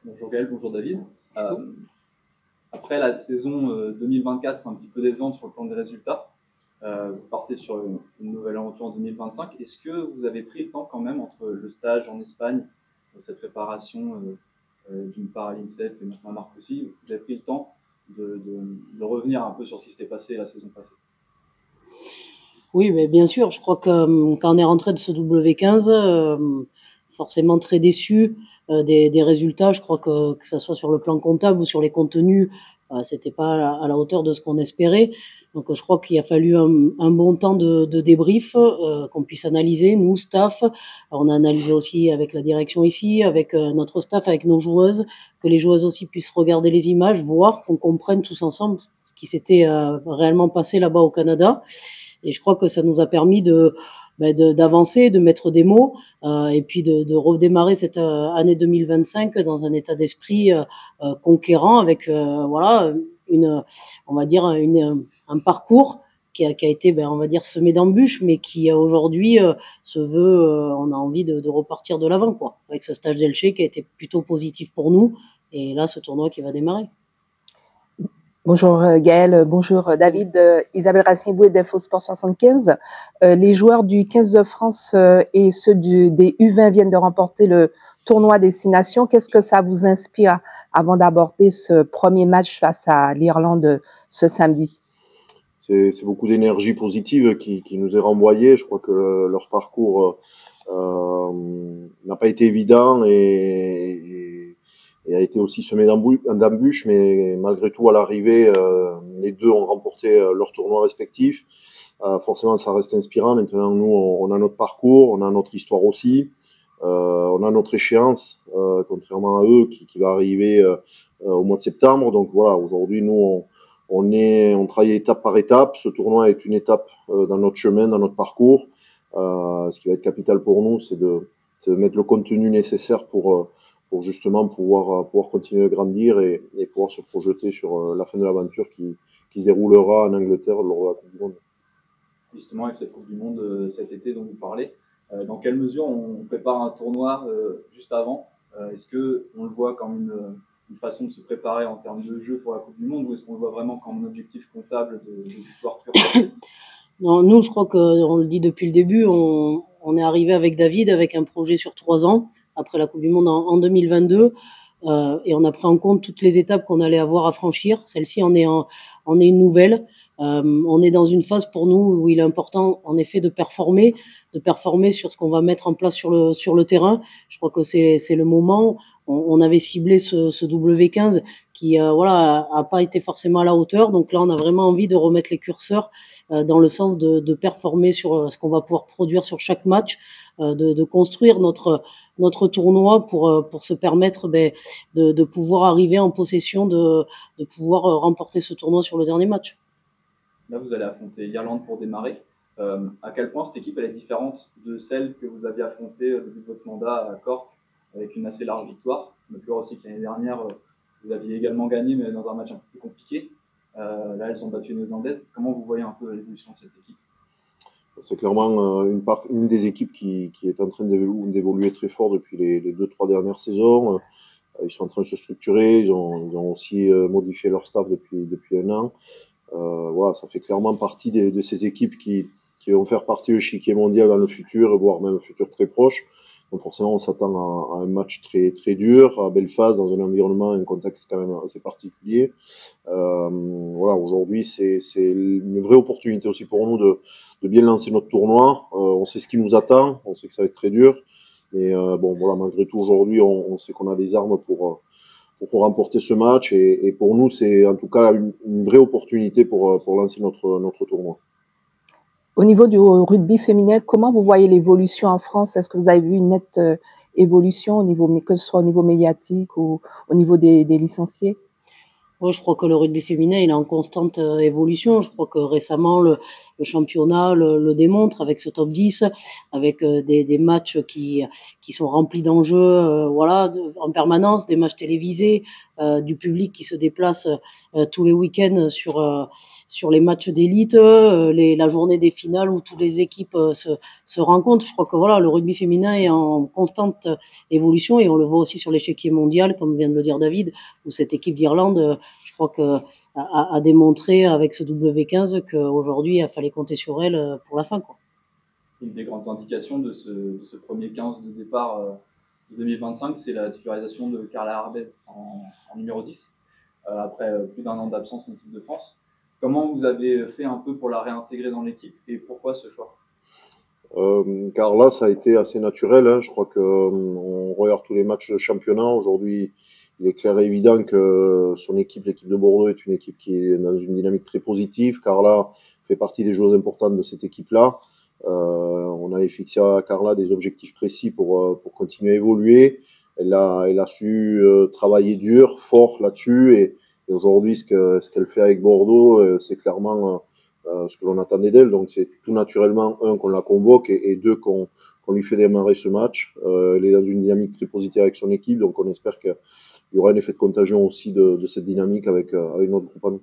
Bonjour Gaël, bonjour David. Après la saison 2024, un petit peu décevante sur le plan des résultats, vous partez sur une nouvelle aventure en 2025. Est-ce que vous avez pris le temps quand même entre le stage en Espagne, cette préparation d'une part à l'INSEP et maintenant à Marc aussi, vous avez pris le temps de revenir un peu sur ce qui s'était passé la saison passée? Oui, mais bien sûr, je crois que quand on est rentré de ce W15, forcément très déçu des résultats. Je crois que ça soit sur le plan comptable ou sur les contenus, c'était pas à la hauteur de ce qu'on espérait. Donc je crois qu'il a fallu un bon temps de débrief, qu'on puisse analyser, nous, staff. On a analysé aussi avec la direction ici, avec notre staff, avec nos joueuses, que les joueuses aussi puissent regarder les images, voir, qu'on comprenne tous ensemble ce qui s'était réellement passé là-bas au Canada. Et je crois que ça nous a permis d'avancer, de mettre des mots, et puis de redémarrer cette année 2025 dans un état d'esprit conquérant, avec voilà on va dire un parcours qui a été, on va dire, semé d'embûches, mais qui aujourd'hui se veut, on a envie de repartir de l'avant, quoi, avec ce stage d'Elche qui a été plutôt positif pour nous, et là ce tournoi qui va démarrer. Bonjour Gaël, bonjour David, Isabelle Racine-Bouet d'Infosport 75. Les joueurs du 15 de France et ceux des U20 viennent de remporter le tournoi Destination. Qu'est-ce que ça vous inspire avant d'aborder ce premier match face à l'Irlande ce samedi? C'est beaucoup d'énergie positive qui nous est renvoyée. Je crois que leur parcours n'a pas été évident et a été aussi semé d'embûches, mais malgré tout, à l'arrivée, les deux ont remporté leurs tournois respectifs. Forcément, ça reste inspirant. Maintenant, nous, on a notre parcours, on a notre histoire aussi, on a notre échéance, contrairement à eux, qui va arriver au mois de septembre. Donc voilà, aujourd'hui, nous, on travaille étape par étape. Ce tournoi est une étape dans notre chemin, dans notre parcours. Ce qui va être capital pour nous, c'est de mettre le contenu nécessaire pour justement pouvoir continuer à grandir et pouvoir se projeter sur la fin de l'aventure qui se déroulera en Angleterre lors de la Coupe du Monde. Justement, avec cette Coupe du Monde cet été dont vous parlez, dans quelle mesure on prépare un tournoi juste avant? Est-ce qu'on le voit comme une façon de se préparer en termes de jeu pour la Coupe du Monde, ou est-ce qu'on le voit vraiment comme un objectif comptable de victoire pure? Non, nous, je crois qu'on le dit depuis le début, on est arrivé avec David avec un projet sur 3 ans, après la Coupe du Monde en 2022, et on a pris en compte toutes les étapes qu'on allait avoir à franchir. Celle-ci en est une nouvelle. On est dans une phase pour nous où il est important, en effet, de performer sur ce qu'on va mettre en place sur le terrain. Je crois que c'est le moment. On avait ciblé ce W15 qui voilà a pas été forcément à la hauteur. Donc là, on a vraiment envie de remettre les curseurs dans le sens de performer sur ce qu'on va pouvoir produire sur chaque match, de construire notre tournoi pour se permettre de pouvoir arriver en possession de pouvoir remporter ce tournoi sur le dernier match. Là, vous allez affronter l'Irlande pour démarrer. À quel point cette équipe elle est différente de celle que vous aviez affrontée au début de votre mandat à Cork, avec une assez large victoire? On peut aussi que l'année dernière, vous aviez également gagné, mais dans un match un peu plus compliqué. Là, elles ont battu les Néerlandaises. Comment vous voyez un peu l'évolution de cette équipe? C'est clairement une des équipes qui est en train d'évoluer très fort depuis les 2-3 dernières saisons. Ils sont en train de se structurer. Ils ont aussi modifié leur staff depuis un an. Voilà, ça fait clairement partie de ces équipes qui vont faire partie de l'échiquier mondial dans le futur, voire même un futur très proche. Donc forcément, on s'attend à un match très, très dur à Belfast, dans un environnement, un contexte quand même assez particulier. Voilà, aujourd'hui, c'est une vraie opportunité aussi pour nous de bien lancer notre tournoi. On sait ce qui nous attend, on sait que ça va être très dur. Mais bon, voilà, malgré tout, aujourd'hui, on sait qu'on a des armes pour remporter ce match. Et pour nous, c'est en tout cas une vraie opportunité pour lancer notre tournoi. Au niveau du rugby féminin, comment vous voyez l'évolution en France? Est-ce que vous avez vu une nette évolution au niveau, que ce soit au niveau médiatique ou au niveau des licenciés? Ouais, je crois que le rugby féminin, il est en constante évolution. Je crois que récemment, le championnat le démontre avec ce top 10, avec des matchs qui sont remplis d'enjeux voilà, en permanence, des matchs télévisés, du public qui se déplace tous les week-ends sur les matchs d'élite, la journée des finales où toutes les équipes se rencontrent. Je crois que voilà, le rugby féminin est en constante évolution et on le voit aussi sur l'échiquier mondial, comme vient de le dire David, où cette équipe d'Irlande je crois a démontré avec ce W15 qu'aujourd'hui, il fallait compter sur elle pour la fin, quoi. Une des grandes indications de ce premier 15 de départ de 2025, c'est la titularisation de Carla Arbez en numéro 10, après plus d'un an d'absence en équipe de France. Comment vous avez fait un peu pour la réintégrer dans l'équipe et pourquoi ce choix? Carla, ça a été assez naturel. Hein. Je crois qu'on regarde tous les matchs de championnat. Aujourd'hui, il est clair et évident que son équipe, l'équipe de Bordeaux, est une équipe qui est dans une dynamique très positive. Carla fait partie des joueuses importantes de cette équipe-là. On avait fixé à Carla des objectifs précis pour continuer à évoluer. Elle a su travailler dur, fort là-dessus. Et aujourd'hui, ce qu'elle fait avec Bordeaux, c'est clairement ce que l'on attendait d'elle. Donc c'est tout naturellement, un, qu'on la convoque et deux, qu'on lui fait démarrer ce match. Elle est dans une dynamique très positive avec son équipe, donc on espère qu'il y aura un effet de contagion aussi de cette dynamique avec notre groupe à nous.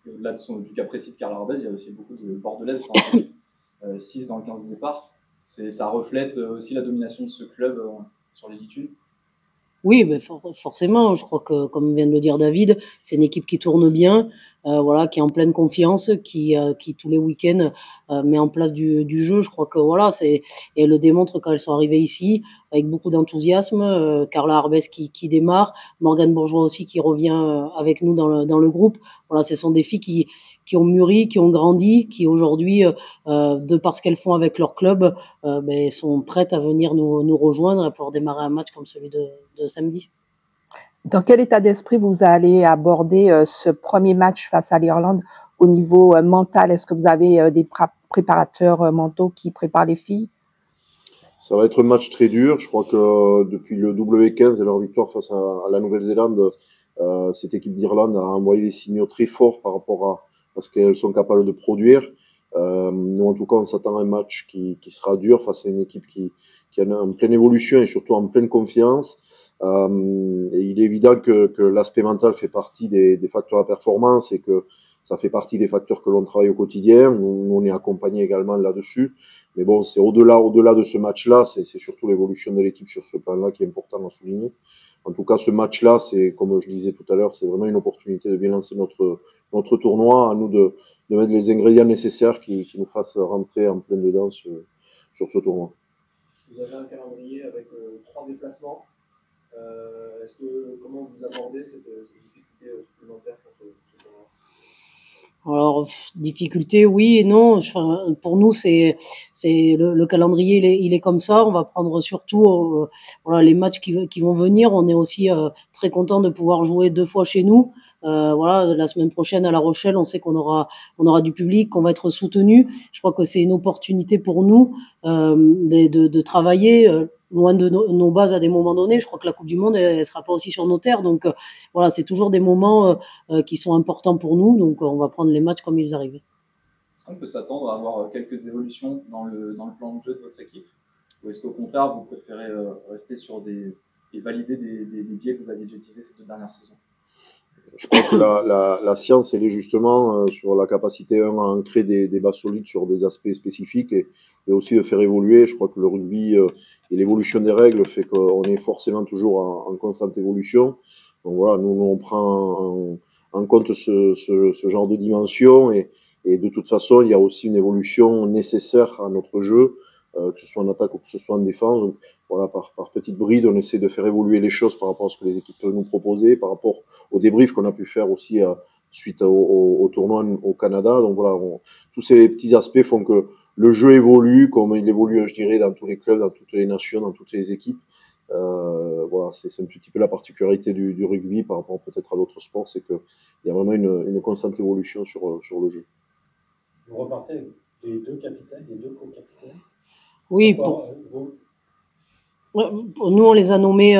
Au-delà du cas précis de Carla Arbez, il y a aussi beaucoup de Bordelaises dans l'équipe, 6 dans le 15 de départ. Ça reflète aussi la domination de ce club sur l'élite 1. Oui, ben forcément, je crois que, comme vient de le dire David, c'est une équipe qui tourne bien, voilà, qui est en pleine confiance, qui tous les week-ends met en place du jeu. Je crois que voilà, et elle le démontre quand elles sont arrivées ici, avec beaucoup d'enthousiasme. Carla Arbès qui démarre, Morgane Bourgeois aussi qui revient avec nous dans le groupe. Voilà, ce sont des filles qui ont mûri, qui ont grandi, qui aujourd'hui, de par ce qu'elles font avec leur club, ben, sont prêtes à venir nous rejoindre pour démarrer un match comme celui de samedi. Dans quel état d'esprit vous allez aborder ce premier match face à l'Irlande au niveau mental? Est-ce que vous avez des préparateurs mentaux qui préparent les filles? Ça va être un match très dur. Je crois que depuis le W15 et leur victoire face à la Nouvelle-Zélande, cette équipe d'Irlande a envoyé des signaux très forts par rapport à ce qu'elles sont capables de produire. Nous, en tout cas, on s'attend à un match qui sera dur face à une équipe qui est en pleine évolution et surtout en pleine confiance. Et il est évident que l'aspect mental fait partie des facteurs de performance et que ça fait partie des facteurs que l'on travaille au quotidien. Nous, on est accompagné également là-dessus. Mais bon, c'est au-delà de ce match-là, c'est surtout l'évolution de l'équipe sur ce plan-là qui est important à souligner. En tout cas, ce match-là, c'est, comme je disais tout à l'heure, c'est vraiment une opportunité de bien lancer notre tournoi, à nous de mettre les ingrédients nécessaires qui nous fassent rentrer en plein dedans sur ce tournoi. Vous avez un calendrier avec 3 déplacements. Comment vous abordez cette difficulté supplémentaire pour ce tournoi? Alors, difficulté, oui et non. Enfin, pour nous, c'est le calendrier, il est comme ça. On va prendre surtout voilà, les matchs qui vont venir. On est aussi très content de pouvoir jouer 2 fois chez nous. Voilà, la semaine prochaine à La Rochelle, on sait qu'on aura du public, qu'on va être soutenu. Je crois que c'est une opportunité pour nous de travailler loin de nos bases à des moments donnés. Je crois que la Coupe du Monde, elle sera pas aussi sur nos terres. Donc voilà, c'est toujours des moments qui sont importants pour nous. Donc on va prendre les matchs comme ils arrivent. Est-ce qu'on peut s'attendre à avoir quelques évolutions dans le plan de jeu de votre équipe? Ou est-ce qu'au contraire, vous préférez rester sur et valider des biais que vous aviez déjà utilisés ces 2 dernières saisons? Je crois que la science, elle est justement sur la capacité, à ancrer des bases solides sur des aspects spécifiques et aussi de faire évoluer. Je crois que le rugby et l'évolution des règles fait qu'on est forcément toujours en constante évolution. Donc voilà, nous on prend en compte ce genre de dimension et de toute façon, il y a aussi une évolution nécessaire à notre jeu, que ce soit en attaque ou que ce soit en défense. Donc, voilà, par petites brides, on essaie de faire évoluer les choses par rapport à ce que les équipes peuvent nous proposer, par rapport au débrief qu'on a pu faire aussi suite au tournoi au Canada. Donc voilà, tous ces petits aspects font que le jeu évolue, comme il évolue, je dirais, dans tous les clubs, dans toutes les nations, dans toutes les équipes. Voilà, c'est un petit peu la particularité du rugby par rapport peut-être à d'autres sports, c'est qu'il y a vraiment une constante évolution sur le jeu. Vous repartez les 2 capitaines, les 2 co-capitaines? Oui, Nous, on les a nommés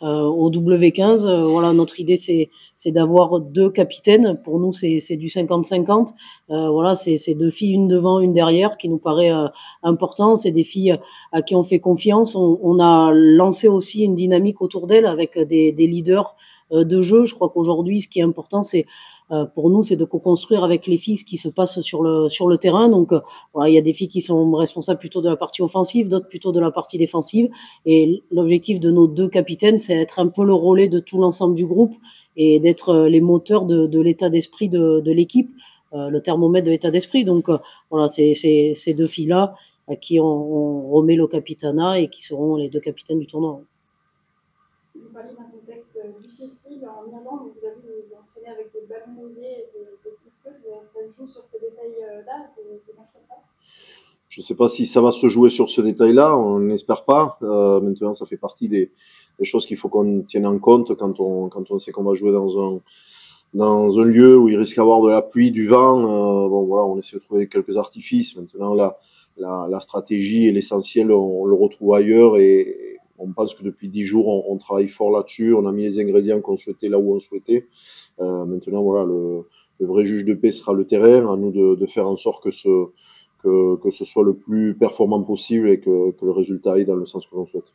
au W15. Voilà, notre idée, c'est d'avoir 2 capitaines. Pour nous, c'est du 50-50. Voilà, c'est 2 filles, une devant, une derrière, qui nous paraît important. C'est des filles à qui on fait confiance. On a lancé aussi une dynamique autour d'elles avec des leaders de jeu. Je crois qu'aujourd'hui, ce qui est important, c'est pour nous, c'est de co-construire avec les filles ce qui se passe sur le terrain. Donc, voilà, il y a des filles qui sont responsables plutôt de la partie offensive, d'autres plutôt de la partie défensive. Et l'objectif de nos 2 capitaines, c'est être un peu le relais de tout l'ensemble du groupe et d'être les moteurs de l'état d'esprit de l'équipe, le thermomètre de l'état d'esprit. Donc, voilà, c'est ces 2 filles-là à qui on remet le capitanat et qui seront les 2 capitaines du tournoi. Vous parlez d'un contexte difficile en Irlande, vous avez vous entraînez avec des ballons mouillés et des siffleuses, ça joue sur ces détails-là, des matchs comme ça? Je ne sais pas si ça va se jouer sur ce détail-là, on n'espère pas. Maintenant, ça fait partie des choses qu'il faut qu'on tienne en compte quand on sait qu'on va jouer dans un lieu où il risque d'avoir de la pluie, du vent. Bon, voilà, on essaie de trouver quelques artifices. Maintenant, la stratégie et l'essentiel, on le retrouve ailleurs et on pense que depuis 10 jours, on travaille fort là-dessus. On a mis les ingrédients qu'on souhaitait là où on souhaitait. Maintenant, voilà, le vrai juge de paix sera le terrain. À nous de faire en sorte que ce soit le plus performant possible et que le résultat aille dans le sens que l'on souhaite.